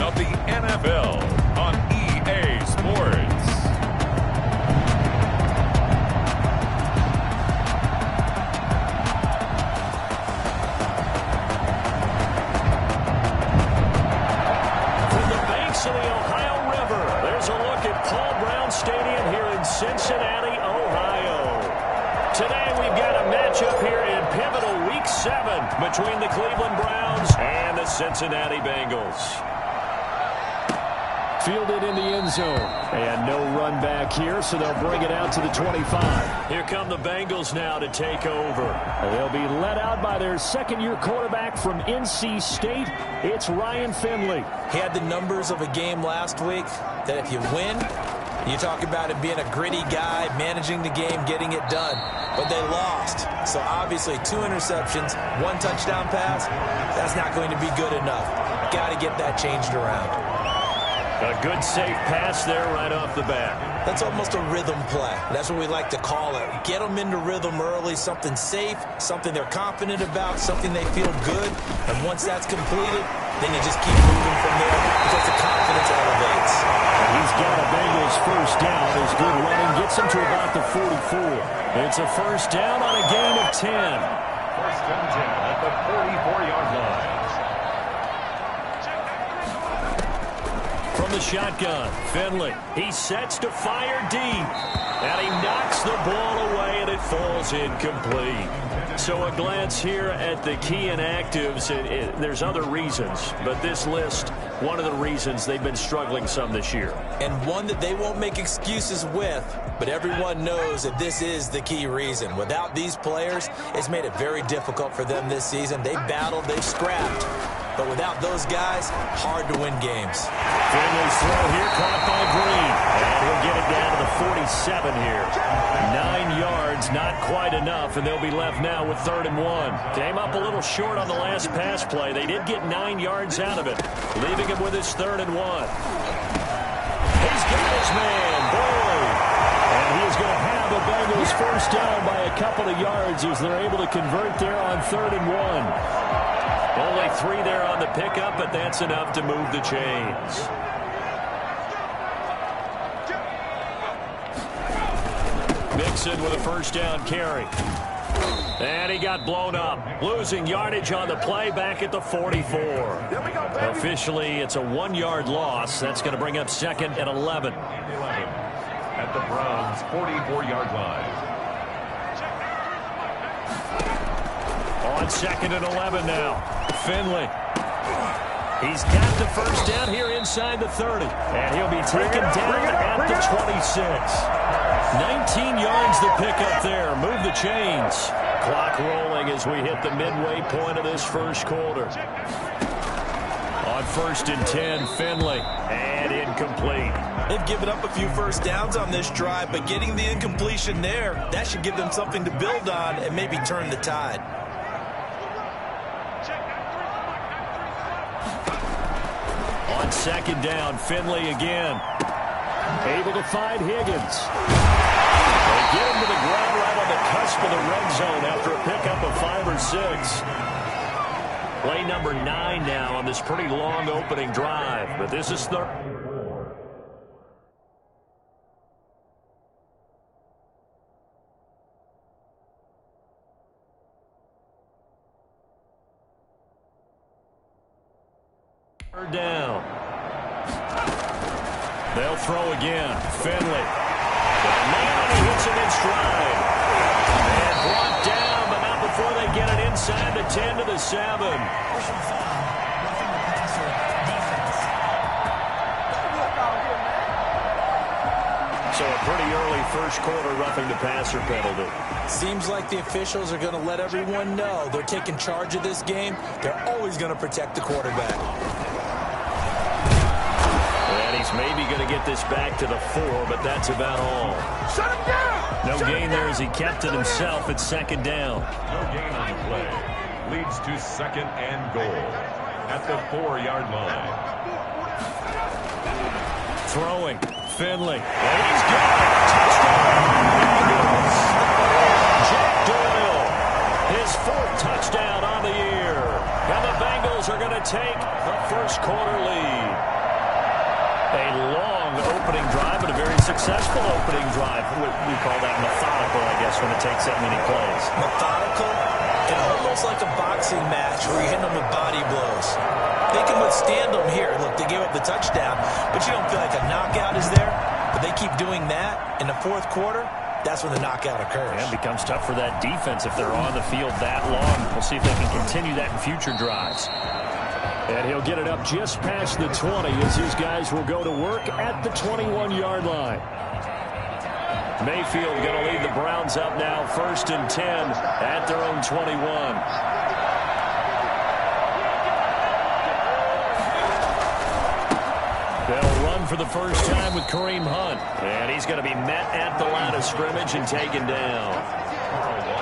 of the NFL on EA Sports. From the banks of the Ohio River, there's a look at Paul Brown Stadium here in Cincinnati, Ohio. Today we've got a matchup here in pivotal Week 7 between the Cleveland Browns and the Cincinnati Bengals. Fielded in the end zone. And no run back here, so they'll bring it out to the 25. Here come the Bengals now to take over. They'll be led out by their second-year quarterback from NC State. It's Ryan Finley. He had the numbers of a game last week that if you win, you talk about him being a gritty guy, managing the game, getting it done. But they lost. So obviously 2 interceptions, 1 touchdown pass, that's not going to be good enough. Got to get that changed around. A good safe pass there right off the bat. That's almost a rhythm play. That's what we like to call it. Get them into rhythm early, something safe, something they're confident about, something they feel good. And once that's completed, then you just keep moving from there because the confidence elevates. He's got a Bengals first down. His good running gets him to about the 44. It's a first down on a gain of 10. First and 10 at the 44-yard line. From the shotgun, Finley. He sets to fire deep. And he knocks the ball away, and it falls incomplete. So a glance here at the key inactives. There's other reasons, but this list, one of the reasons they've been struggling some this year. And one that they won't make excuses with, but everyone knows that this is the key reason. Without these players, it's made it very difficult for them this season. They've battled, they've scrapped. But without those guys, hard to win games. Finley's throw here caught by Green. And he'll get it down to the 47 here. 9 yards, not quite enough, and they'll be left now with 3rd and 1. Came up a little short on the last pass play. They did get 9 yards out of it, leaving him with his 3rd and 1. He's got his man, Boyd. And he is going to have the Bengals first down by a couple of yards as they're able to convert there on 3rd and 1. Only 3 there on the pickup, but that's enough to move the chains. Mixon with a first down carry. And he got blown up. Losing yardage on the play back at the 44. Officially, it's a 1-yard loss. That's going to bring up 2nd and 11. At the Browns' 44-yard line. On 2nd and 11 now. Finley. He's got the first down here inside the 30. And he'll be taken down at the 26. 19 yards to pick up there. Move the chains. Clock rolling as we hit the midway point of this first quarter. On 1st and 10, Finley. And incomplete. They've given up a few first downs on this drive, but getting the incompletion there, that should give them something to build on and maybe turn the tide. On 2nd down, Finley again. Able to find Higgins. They get him to the ground right on the cusp of the red zone after a pickup of 5 or 6. Play number 9 now on this pretty long opening drive, but this is 3rd. Down. They'll throw again. Finley. And now he hits him in stride. And brought down, but not before they get it inside the 10 to the 7. So a pretty early first quarter roughing the passer penalty. Seems like the officials are going to let everyone know they're taking charge of this game. They're always going to protect the quarterback. And he's maybe going to get this back to the 4, but that's about all. Shut him down! No gain there as he kept it himself at 2nd down. No gain on the play. Leads to 2nd and goal at the 4-yard line. Throwing. Finley. And he's got it. Touchdown. Bengals. Jack Doyle. His 4th touchdown on the year. And the Bengals are going to take a first quarter lead. opening drive, but a very successful opening drive. We call that methodical, I guess, when it takes that many plays. Methodical and almost like a boxing match where you're hitting them with body blows. They can withstand them here. Look, they gave up the touchdown, but you don't feel like a knockout is there. But they keep doing that in the fourth quarter. That's when the knockout occurs. And it becomes tough for that defense if they're on the field that long. We'll see if they can continue that in future drives. And he'll get it up just past the 20 as these guys will go to work at the 21-yard line. Mayfield going to lead the Browns up now, 1st and 10 at their own 21. They'll run for the first time with Kareem Hunt. And he's going to be met at the line of scrimmage and taken down.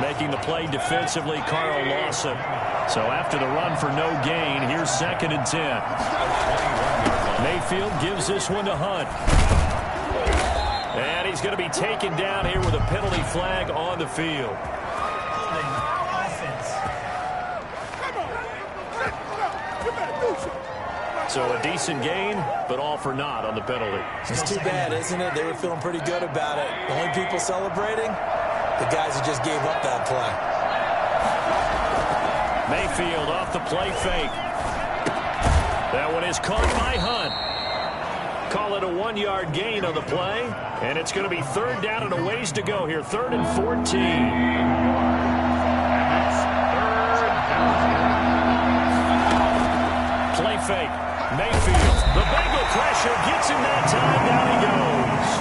Making the play defensively, Carl Lawson. So after the run for no gain, here's 2nd and 10. Mayfield gives this one to Hunt. And he's going to be taken down here with a penalty flag on the field. So a decent gain, but all for naught on the penalty. It's too bad, isn't it? They were feeling pretty good about it. The only people celebrating, the guys who just gave up that play. Mayfield off the play fake. That one is caught by Hunt. Call it a 1-yard gain on the play. And it's going to be 3rd down and a ways to go here. 3rd and 14. Play fake. Mayfield. The Bengal pressure gets him that time. Down he goes.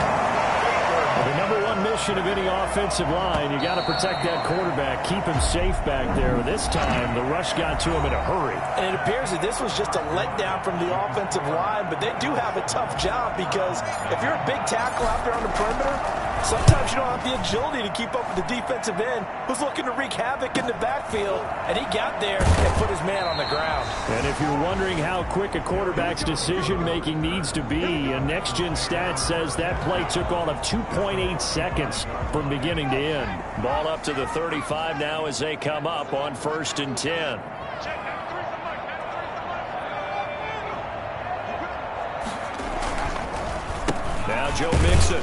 The number one mission of any offensive line, you got to protect that quarterback, keep him safe back there. This time, the rush got to him in a hurry. And it appears that this was just a letdown from the offensive line, but they do have a tough job because if you're a big tackle out there on the perimeter, sometimes you don't have the agility to keep up with the defensive end who's looking to wreak havoc in the backfield, and he got there and put his man on the ground. And if you're wondering how quick a quarterback's decision-making needs to be, a next-gen stat says that play took all of 2.8 seconds from beginning to end. Ball up to the 35 now as they come up on 1st and 10. Now Joe Mixon.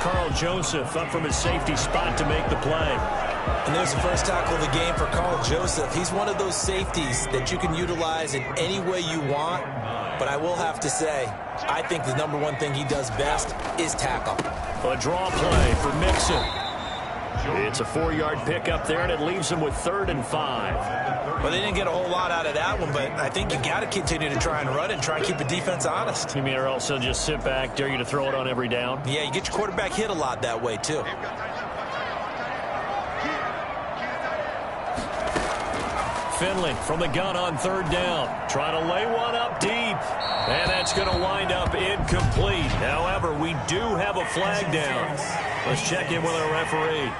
Carl Joseph up from his safety spot to make the play. And there's the first tackle of the game for Carl Joseph. He's one of those safeties that you can utilize in any way you want. But I will have to say, I think the number one thing he does best is tackle. A draw play for Mixon. It's a 4-yard pickup there, and it leaves him with 3rd and 5. Well, they didn't get a whole lot out of that one, but I think you got to continue to try and run and try and keep the defense honest. You mean or else they'll just sit back, dare you to throw it on every down? Yeah, you get your quarterback hit a lot that way, too. Finley from the gun on 3rd down. Trying to lay one up deep. And that's going to wind up incomplete. However, we do have a flag down. Let's check in with our referee.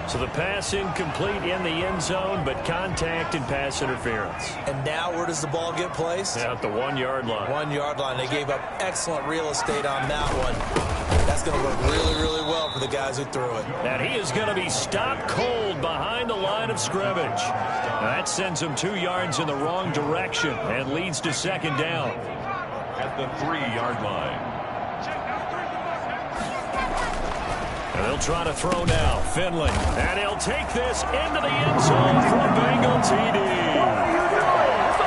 So the pass incomplete in the end zone, but contact and pass interference. And now where does the ball get placed? At the 1-yard line. 1-yard line. They gave up excellent real estate on that one. That's going to work really, really well for the guys who threw it. And he is going to be stopped cold behind the line of scrimmage. Now that sends him 2 yards in the wrong direction and leads to 2nd down. At the 3-yard line. And they'll try to throw now. Finley. And he'll take this into the end zone for a Bengal TD.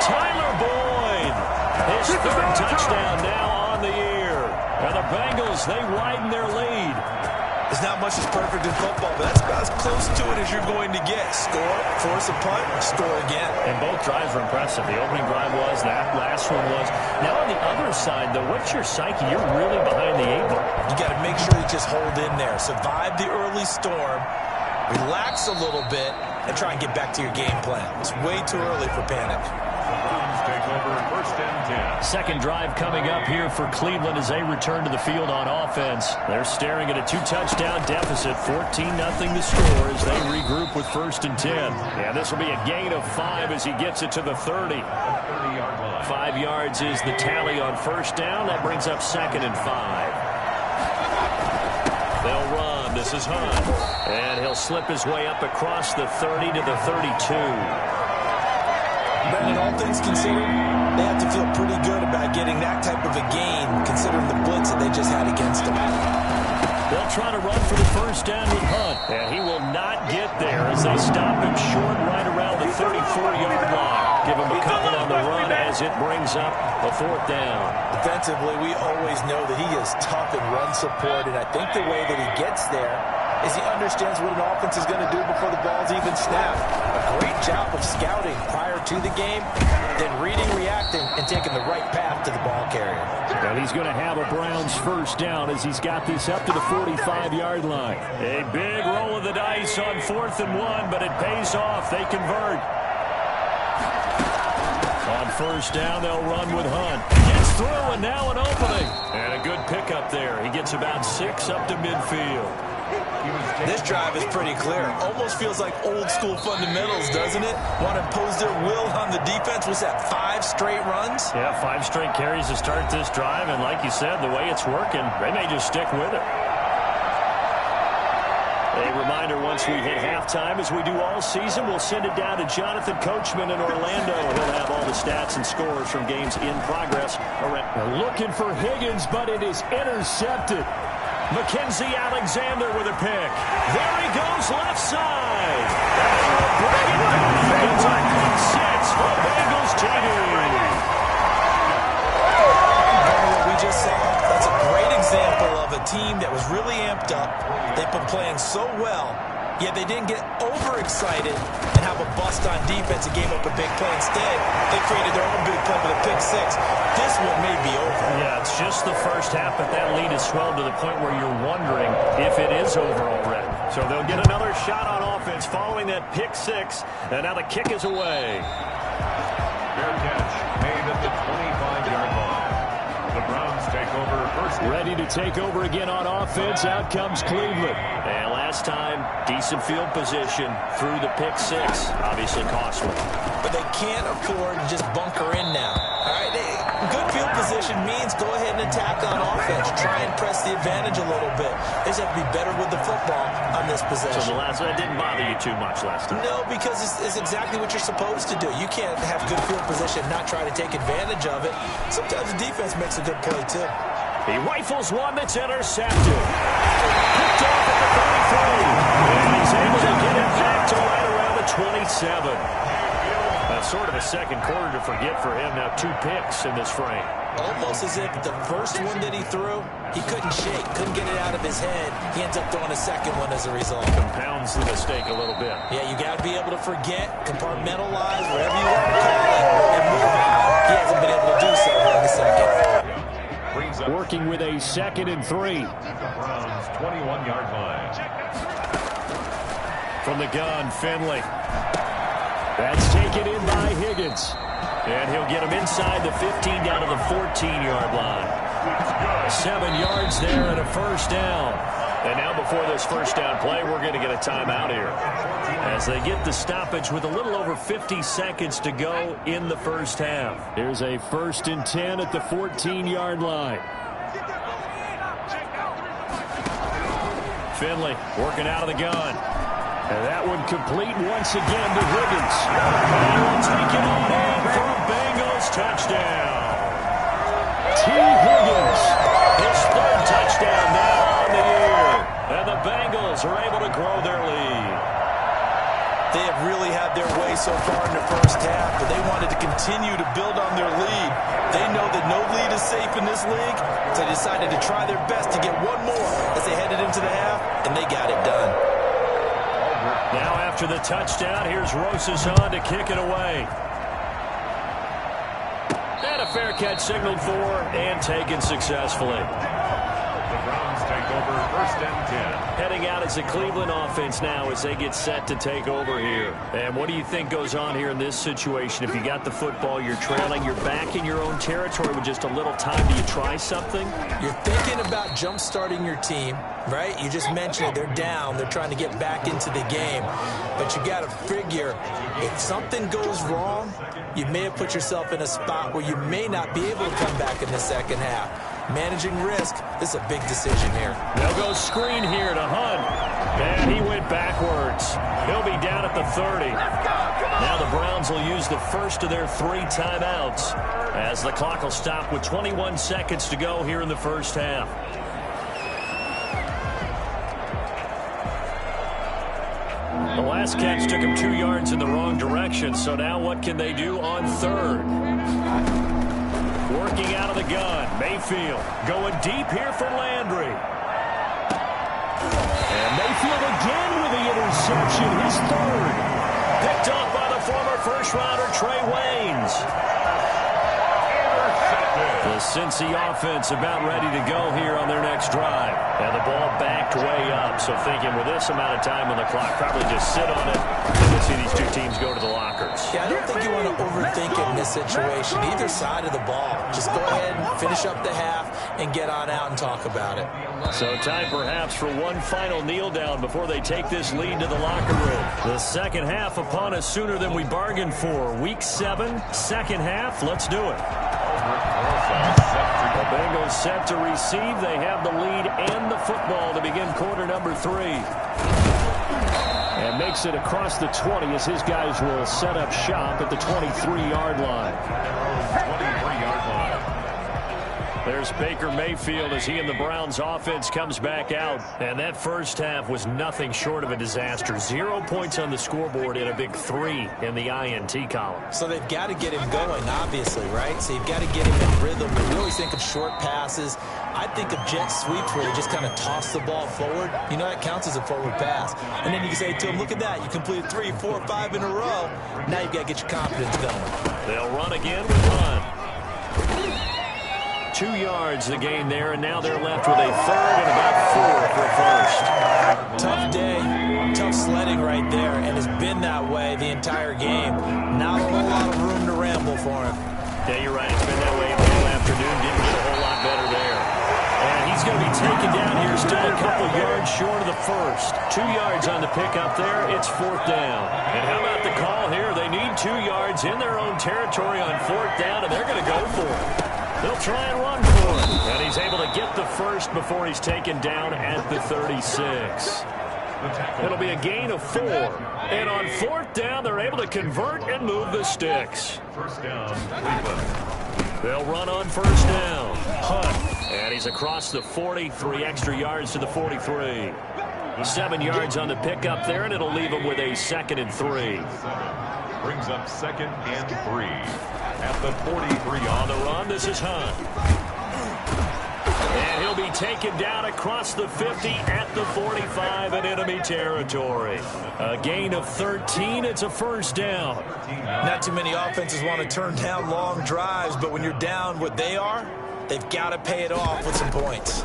Tyler Boyd. His 3rd touchdown now on the year. And the Bengals, they widen their lead. There's not much that's perfect in football, but that's about as close to it as you're going to get. Score, force a punt, score again. And both drives were impressive. The opening drive was, that last one was. Now on the other side, though, what's your psyche? You're really behind the 8 ball. You got to make sure you just hold in there. Survive the early storm, relax a little bit, and try and get back to your game plan. It's way too early for panic. Take over 1st and 10. Second drive coming up here for Cleveland as they return to the field on offense. They're staring at a 2-touchdown deficit, 14-0 the score as they regroup with 1st and 10. Yeah, this will be a gain of 5 as he gets it to the 30. 30-yard line. 5 yards is the tally on 1st down. That brings up 2nd and 5. They'll run. This is Hunt. And he'll slip his way up across the 30 to the 32. Brandon, all things considered, they have to feel pretty good about getting that type of a gain, considering the blitz that they just had against them. They'll try to run for the first down with Hunt. And he will not get there as they stop him short right around the 34-yard line. Give him a couple on the run as it brings up a fourth down. Defensively, we always know that he is tough in run support, and I think the way that he gets there is he understands what an offense is going to do before the ball's even snapped. A great job of scouting prior to the game, then reading, reacting, and taking the right path to the ball carrier. And he's going to have a Browns first down as he's got this up to the 45-yard line. A big roll of the dice on 4th and 1, but it pays off. They convert. On first down, they'll run with Hunt. Gets through, and now an opening. And a good pickup there. He gets about 6 up to midfield. This drive is pretty clear. Almost feels like old-school fundamentals, doesn't it? Want to impose their will on the defense. Was that 5 straight runs? Yeah, 5 straight carries to start this drive, and like you said, the way it's working, they may just stick with it. A reminder, once we hit halftime, as we do all season, we'll send it down to Jonathan Coachman in Orlando. He'll have all the stats and scores from games in progress. Looking for Higgins, but it is intercepted. Mackenzie Alexander with a pick. There he goes, left side. Bring it back. It's a pick 6 for Bengals TD. We just saw, that's a great example of a team that was really amped up. They've been playing so well, yet they didn't get overexcited and have a bust on defense and gave up a big play. Instead, they created their own big play with a pick 6. This one may be over. Yeah, it's just the first half, but that lead has swelled to the point where you're wondering if it is over already. So they'll get another shot on offense following that pick 6, and now the kick is away. Fair catch made at the 25-yard line. The Browns take over first. Ready to take over again on offense. Out comes Cleveland. And last time, decent field position through the pick 6. Obviously costly. But they can't afford to just bunker in now. All right, good field position means go ahead and attack on offense. Try and press the advantage a little bit. They just have to be better with the football on this possession. So the last one didn't bother you too much last time? No, because it's exactly what you're supposed to do. You can't have good field position and not try to take advantage of it. Sometimes the defense makes a good play, too. He rifles one that's intercepted. Picked off at the 33. And he's able to get it back to right around the 27. Sort of a second quarter to forget for him. Now 2 picks in this frame. Almost as if the first one that he threw, he couldn't shake, couldn't get it out of his head. He ends up throwing a second one as a result. Compounds the mistake a little bit. Yeah, you got to be able to forget, compartmentalize, whatever you want to call it, and move on. He hasn't been able to do so in the second. Working with a 2nd and 3. Browns 21-yard line. From the gun, Finley. That's taken in by Higgins. And he'll get him inside the 15 down to the 14-yard line. 7 yards there and a first down. And now before this first down play, we're going to get a timeout here. As they get the stoppage with a little over 50 seconds to go in the first half. Here's a 1st and 10 at the 14-yard line. Finley working out of the gun. And that one complete once again to Higgins. And he'll take it on in for a Bengals touchdown. T. Higgins, his 3rd touchdown now on the year. And the Bengals are able to grow their lead. They have really had their way so far in the first half, but they wanted to continue to build on their lead. They know that no lead is safe in this league, so they decided to try their best to get one more as they headed into the half, and they got it done. Now after the touchdown, here's Rosas on to kick it away. And a fair catch signaled for and taken successfully. The Browns take over 1st and 10. Heading out as the Cleveland offense now as they get set to take over here. And what do you think goes on here in this situation? If you got the football, you're trailing, you're back in your own territory with just a little time. Do you try something? You're thinking about jump-starting your team, right? You just mentioned it. They're down. They're trying to get back into the game. But you got to figure, if something goes wrong, you may have put yourself in a spot where you may not be able to come back in the second half. Managing risk, this is a big decision here. They'll go screen here to Hunt. And he went backwards. He'll be down at the 30. Now the Browns will use the first of their 3 timeouts as the clock will stop with 21 seconds to go here in the first half. The last catch took him 2 yards in the wrong direction, so now what can they do on third? Working out of the gun, Mayfield going deep here for Landry. And Mayfield again with the interception, his third. Picked off by the former first-rounder Trey Waynes. The Cincy offense about ready to go here on their next drive. And the ball backed way up, so thinking with this amount of time on the clock, probably just sit on it and we'll see these two teams go to the lockers. Yeah, I don't think you want to overthink it in this situation. Either side of the ball. Just go ahead and finish up the half and get on out and talk about it. So time perhaps for one final kneel down before they take this lead to the locker room. The second half upon us sooner than we bargained for. Week 7, second half. Let's do it. The Bengals set to receive. They have the lead and the football to begin quarter number 3. And makes it across the 20 as his guys will set up shop at the 23-yard line. 23-yard line. There's Baker Mayfield as he and the Browns offense comes back out. And that first half was nothing short of a disaster. 0 points on the scoreboard and a big 3 in the INT column. So they've got to get him going, obviously, right? So you've got to get him in rhythm. We always think of short passes. I think of jet sweeps where they just kind of toss the ball forward. You know, that counts as a forward pass. And then you can say to him, look at that. You completed 3, 4, 5 in a row. Now you've got to get your confidence going. They'll run again with run. 2 yards the gain there, and now they're left with a third and about 4 for first. Tough day, tough sledding right there, and it's been that way the entire game. Not a whole lot of room to ramble for him. Yeah, you're right. It's been that way all afternoon. Didn't get a whole lot better there. And he's going to be taken down here, still a couple yards short of the first. 2 yards on the pickup there. It's 4th down. And how about the call here? They need 2 yards in their own territory on 4th down, and they're going to go for it. They'll try and run for it. And he's able to get the first before he's taken down at the 36. It'll be a gain of 4. And on 4th down, they're able to convert and move the sticks. First down, Cleveland. They'll run on 1st down. Hunt. And he's across the 40, 3 extra yards to the 43. 7 yards on the pickup there, and it'll leave him with a 2nd and 3. Brings up 2nd and 3. At the 43 on the run, this is Hunt. And he'll be taken down across the 50 at the 45 in enemy territory. A gain of 13. It's a 1st down. Not too many offenses want to turn down long drives, but when you're down what they are, they've got to pay it off with some points.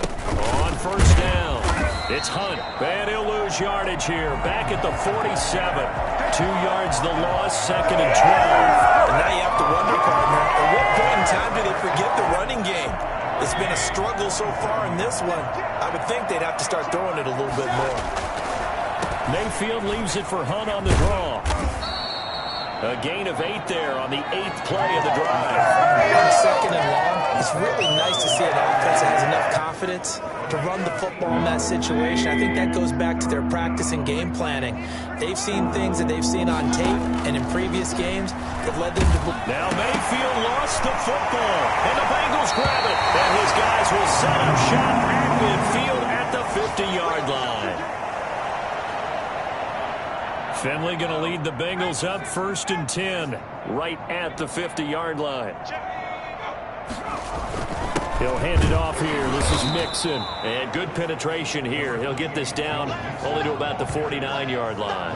On 1st down, it's Hunt. And he'll lose yardage here. Back at the 47. 2 yards the loss, 2nd and 12. And now you have to wonder, partner, at what point in time do they forget the running game? It's been a struggle so far in this one. I would think they'd have to start throwing it a little bit more. Mayfield leaves it for Hunt on the draw. A gain of 8 there on the 8th play of the drive. On 2nd and long, it's really nice to see an offense that has enough confidence to run the football in that situation. I think that goes back to their practice and game planning. They've seen things that they've seen on tape and in previous games that led them to... Now Mayfield lost the football, and the Bengals grab it. And his guys will set up shop at midfield at the 50-yard line. Finley going to lead the Bengals up 1st and 10, right at the 50-yard line. He'll hand it off here. This is Mixon. And good penetration here. He'll get this down only to about the 49-yard line.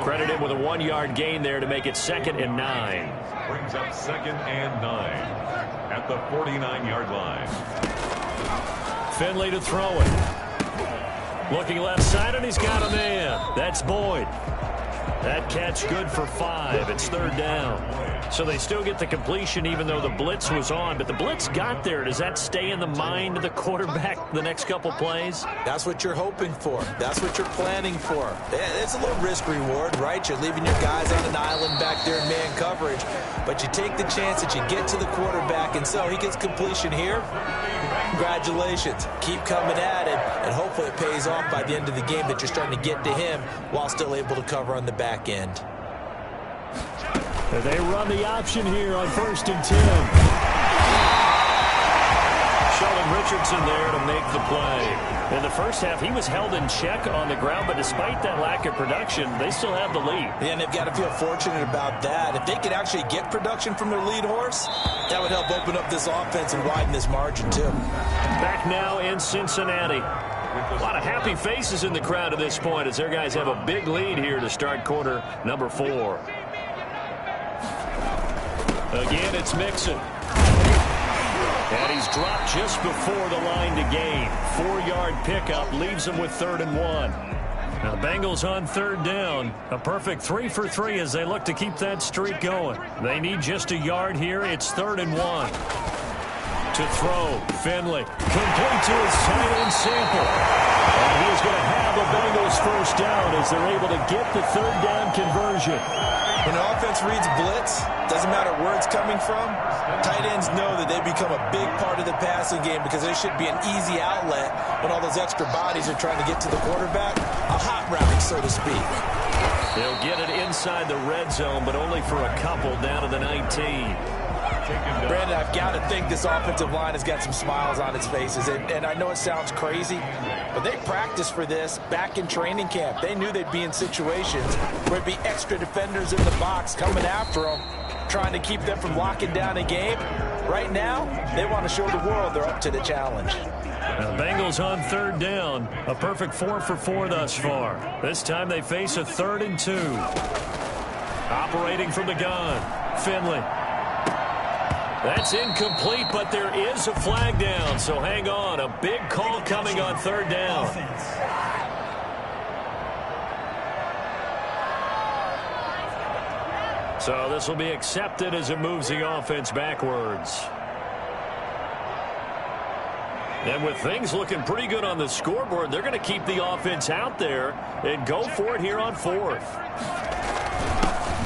Credit him with a 1-yard gain there to make it 2nd and 9. brings up 2nd and 9 at the 49-yard line. Finley to throw it. Looking left side, and he's got a man. That's Boyd. That catch good for 5. It's 3rd down. So they still get the completion even though the blitz was on. But the blitz got there. Does that stay in the mind of the quarterback the next couple plays? That's what you're hoping for. That's what you're planning for. It's a little risk reward, right? You're leaving your guys on an island back there in man coverage. But you take the chance that you get to the quarterback, and so he gets completion here. Congratulations. Keep coming at it, and hopefully it pays off by the end of the game that you're starting to get to him while still able to cover on the back end. They run the option here on 1st and 10. Sheldon Richardson there to make the play. In the first half, he was held in check on the ground, but despite that lack of production, they still have the lead. And they've got to feel fortunate about that. If they could actually get production from their lead horse, that would help open up this offense and widen this margin, too. Back now in Cincinnati. A lot of happy faces in the crowd at this point as their guys have a big lead here to start quarter number 4. Again, it's Mixon. And he's dropped just before the line to gain. 4-yard pickup leaves him with 3rd and 1. Now the Bengals on 3rd down. A perfect 3 for 3 as they look to keep that streak going. They need just a yard here. It's 3rd and 1. To throw, Finley. Complete to his tight end Sample. And he is going to have a Bengals first down as they're able to get the 3rd down conversion. When an offense reads blitz, doesn't matter where it's coming from, tight ends know that they become a big part of the passing game because there should be an easy outlet when all those extra bodies are trying to get to the quarterback. A hot route, so to speak. They'll get it inside the red zone, but only for a couple down to the 19. Brandon, I've got to think this offensive line has got some smiles on its faces. And I know it sounds crazy, but they practiced for this back in training camp. They knew they'd be in situations where it'd be extra defenders in the box coming after them, trying to keep them from locking down a game. Right now, they want to show the world they're up to the challenge. Now, Bengals on 3rd down. A perfect 4 for 4 thus far. This time they face a 3rd and 2. Operating from the gun, Finley. That's incomplete, but there is a flag down, so hang on. A big call coming on 3rd down. So this will be accepted as it moves the offense backwards. And with things looking pretty good on the scoreboard, they're going to keep the offense out there and go for it here on 4th.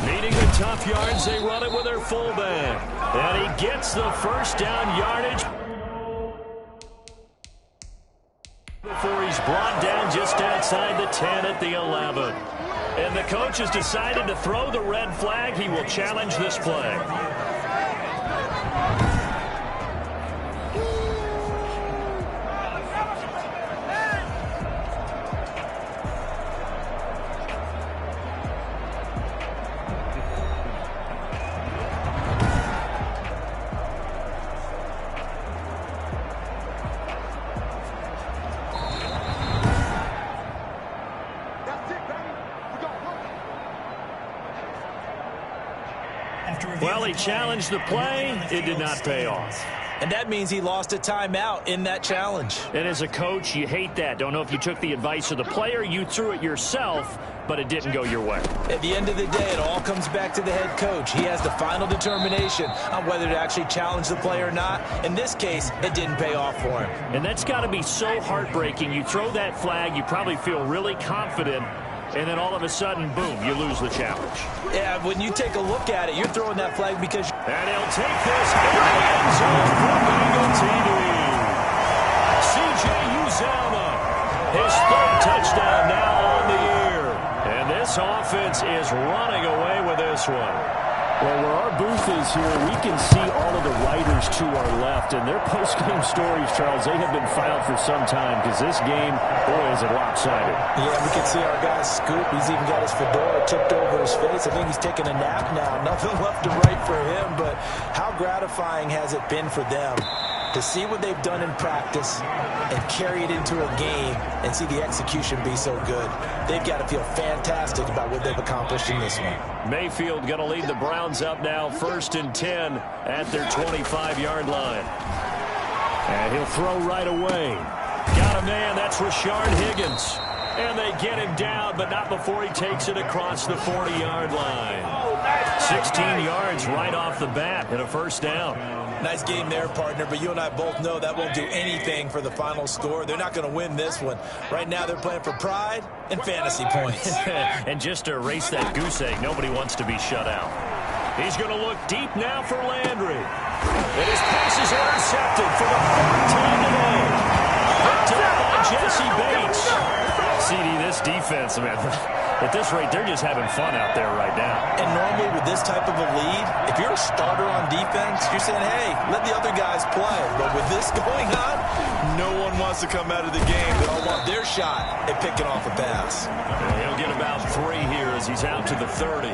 Needing the tough yards, they run it with their fullback. And he gets the first down yardage before he's brought down just outside the 10 at the 11. And the coach has decided to throw the red flag. He will challenge this play. Well, he challenged the play. It did not pay off. And that means he lost a timeout in that challenge. And as a coach, you hate that. Don't know if you took the advice of the player, you threw it yourself, but it didn't go your way. At the end of the day, it all comes back to the head coach. He has the final determination on whether to actually challenge the play or not. In this case, it didn't pay off for him. And that's got to be so heartbreaking. You throw that flag, you probably feel really confident, and then all of a sudden, boom, you lose the challenge. Yeah, when you take a look at it, you're throwing that flag because... And he'll take this in the end zone for Bengal TV. C.J. Uzomah, his 3rd touchdown now on the year. And this offense is running away with this one. Well, where our booth is here, we can see all of the writers to our left. And their post-game stories, Charles, they have been filed for some time because this game, boy, is it lopsided. Yeah, we can see our guy Scoop. He's even got his fedora tipped over his face. I think he's taking a nap now. Nothing left to write for him, but how gratifying has it been for them to see what they've done in practice and carry it into a game and see the execution be so good. They've got to feel fantastic about what they've accomplished in this one. Mayfield going to lead the Browns up now, 1st and 10 at their 25-yard line. And he'll throw right away. Got a man, that's Rashard Higgins. And they get him down, but not before he takes it across the 40-yard line. 16 yards right off the bat and a first down. Nice game there, partner, but you and I both know that won't do anything for the final score. They're not going to win this one. Right now they're playing for pride and fantasy points. And just to erase that goose egg, nobody wants to be shut out. He's going to look deep now for Landry. And his pass is intercepted for the third time today. Picked up by Jesse Bates. CD, this defense, man, at this rate, they're just having fun out there right now. And normally with this type of a lead, if you're a starter on defense, you're saying, hey, let the other guys play. But with this going on, no one wants to come out of the game. They all want their shot at picking off a pass. He'll get about 3 here as he's out to the 30.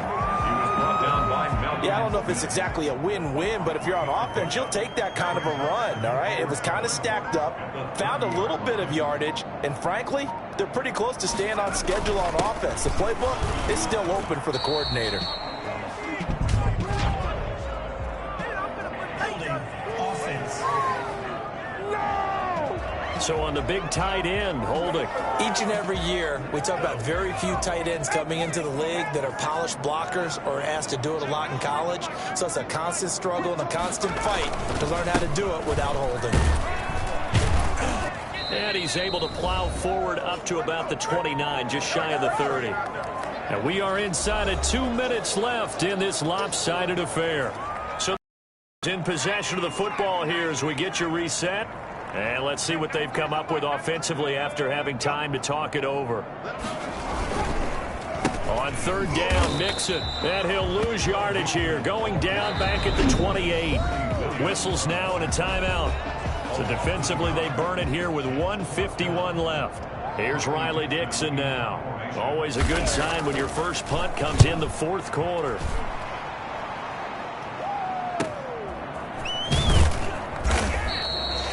Yeah, I don't know if it's exactly a win-win, but if you're on offense, you'll take that kind of a run, all right? It was kind of stacked up, found a little bit of yardage, and frankly, they're pretty close to staying on schedule on offense. The playbook is still open for the coordinator. So on the big tight end, holding. Each and every year, we talk about very few tight ends coming into the league that are polished blockers or asked to do it a lot in college. So it's a constant struggle and a constant fight to learn how to do it without holding. And he's able to plow forward up to about the 29, just shy of the 30. And we are inside of 2 minutes left in this lopsided affair. So in possession of the football here as we get you reset. And let's see what they've come up with offensively after having time to talk it over. On third down, Mixon. And he'll lose yardage here. Going down back at the 28. Whistles now and a timeout. So defensively, they burn it here with 1:51 left. Here's Riley Dixon now. Always a good sign when your first punt comes in the fourth quarter.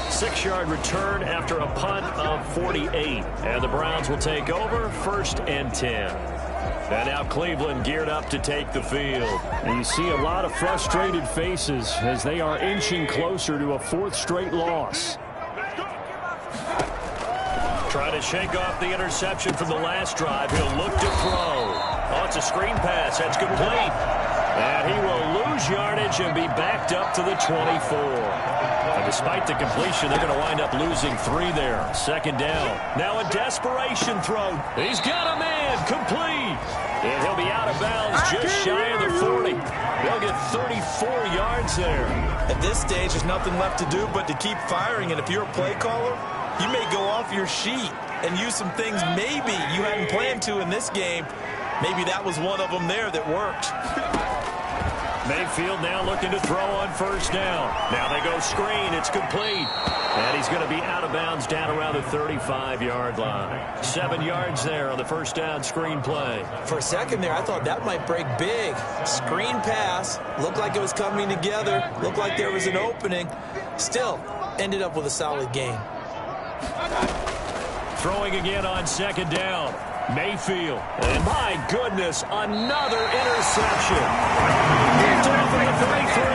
Six-yard return after a punt of 48. And the Browns will take over, 1st and 10. And now Cleveland geared up to take the field. And you see a lot of frustrated faces as they are inching closer to a 4th straight loss. Trying to shake off the interception from the last drive. He'll look to throw. Oh, it's a screen pass. That's complete. And he will lose yardage and be backed up to the 24. And despite the completion, they're going to wind up losing 3 there. 2nd down. Now a desperation throw. He's got a man. Complete. And he'll be out of bounds just shy of the 40. They'll get 34 yards there. At this stage, there's nothing left to do but to keep firing. And if you're a play caller, you may go off your sheet and use some things maybe you hadn't planned to in this game. Maybe that was one of them there that worked. Mayfield now looking to throw on 1st down. Now they go screen. It's complete. And he's going to be out of bounds down around the 35-yard line. 7 yards there on the 1st down screen play. For a second there, I thought that might break big. Screen pass. Looked like it was coming together. Looked like there was an opening. Still, ended up with a solid game. Throwing again on 2nd down. Mayfield. And my goodness, another interception. Picked off at the 33.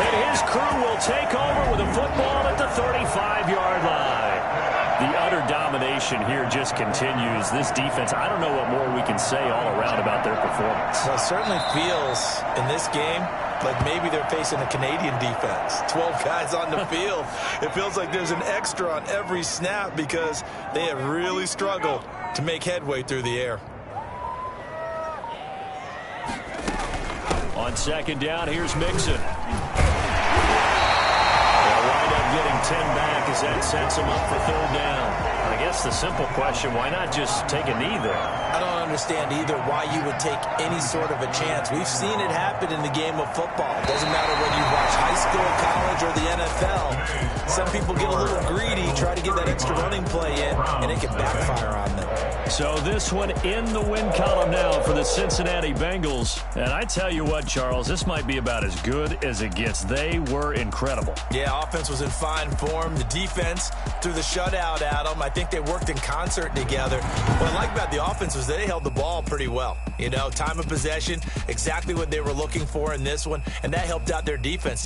And his crew will take over with a football at the 35-yard line. The utter domination here just continues. This defense, I don't know what more we can say all around about their performance. Well, it certainly feels in this game like maybe they're facing a Canadian defense. 12 guys on the field. It feels like there's an extra on every snap because they have really struggled to make headway through the air. On 2nd down, here's Mixon. They'll wind up getting 10 back as that sets them up for 3rd down. I guess the simple question, why not just take a knee there? I don't understand either why you would take any sort of a chance. We've seen it happen in the game of football. It doesn't matter whether you watch high school, college, or the NFL. Some people get a little greedy, try to get that extra running play in, and it can backfire on them. So this one in the win column now for the Cincinnati Bengals. And I tell you what, Charles, this might be about as good as it gets. They were incredible. Yeah, offense was in fine form. The defense threw the shutout at them. I think they worked in concert together. What I like about the offense was they held the ball pretty well. You know, time of possession, exactly what they were looking for in this one, and that helped out their defense.